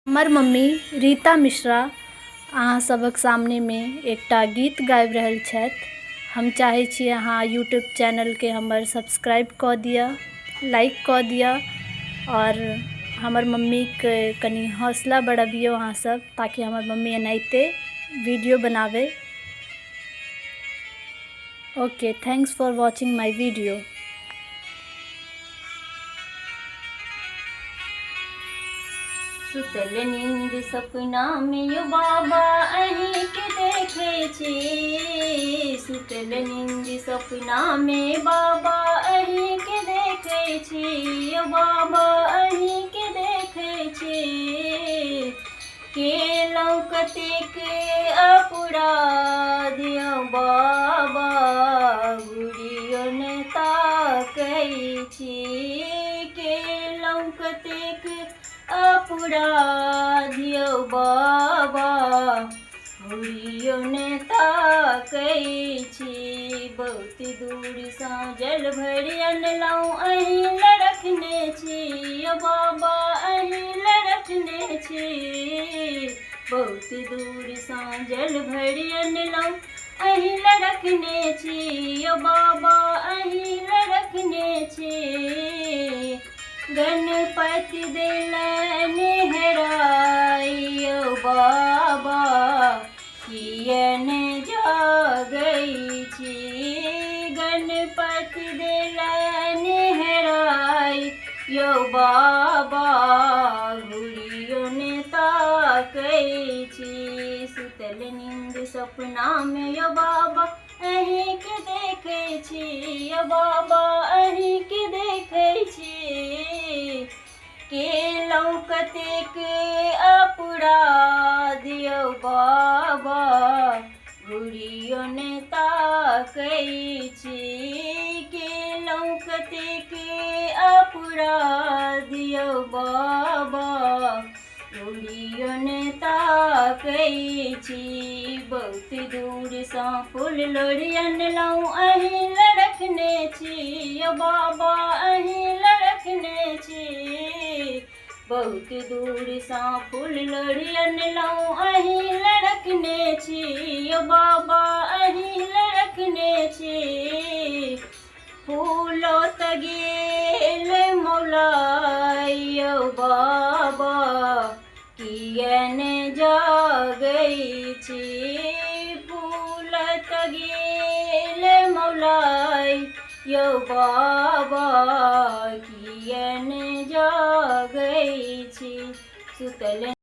हमर मम्मी रीता मिश्रा अहाँ सभक सामने में एकटा गीत गाबि रहल छथि। हम चाहै छी अहाँ यूट्यूब चैनल के हमर सब्सक्राइब कऽ दिअ, लाइक कऽ दिअ और हमर मम्मी के कनी हौसला बढ़बियौ अहाँ सब, ताकि हमर मम्मी एनाहिते वीडियो बनावे। Okay, thanks for watching my video. सुतल नींद सपना में यो बाबा अहीं के देखे छी। सुतल नींद सपना में बाबा अहीं के देखे छी। यो बाबा अहीं के देखे छी। केलौं कतेक अपराध यो बाबा घुरियो ने ताकै छी। केलौं कतेक अपराध यो बाबा घुरियो ने ताकै छी। बहुत दूर सँ जल भरि अनलौं अहीं ले रखने छी। यो बाबा अहीं ले रखने छी। बहुत दूर सँ जल भरि अनलौं अहीं ले रखने छी। यो बाबा अहीं ले रखने छी। गणपति देलन हेराई यो बाबा कियन जागै छी। गणपति देलन हेराई यो बाबा घुरियो ने ताकै छी। सुतल नींद सपना में यो बाबा अहीं के देखे छी। यो बाबा अहीं के देखे छी। केलौं कतेक अपराध यो बाबा घुरियो ने ताकै छी। केलौं कतेक अपराध यो बाबा घुरियो ने ताकै छी। बहुत दूर सँ फूल लोढ़ी अनलौं अहीं ले रखने छी। यो बाबा अहीं ले रखने छी। बहुत दूर सँ फूल लोढ़ी अनलौं अहीं ले रखने छी। यो बाबा अहीं ले रखने छी। फूलो त गेल मौलाइ यो बाबा कियन जागै छी। फूल त गेल मौलाइ यो बाबा कियन जागै छी। सुतल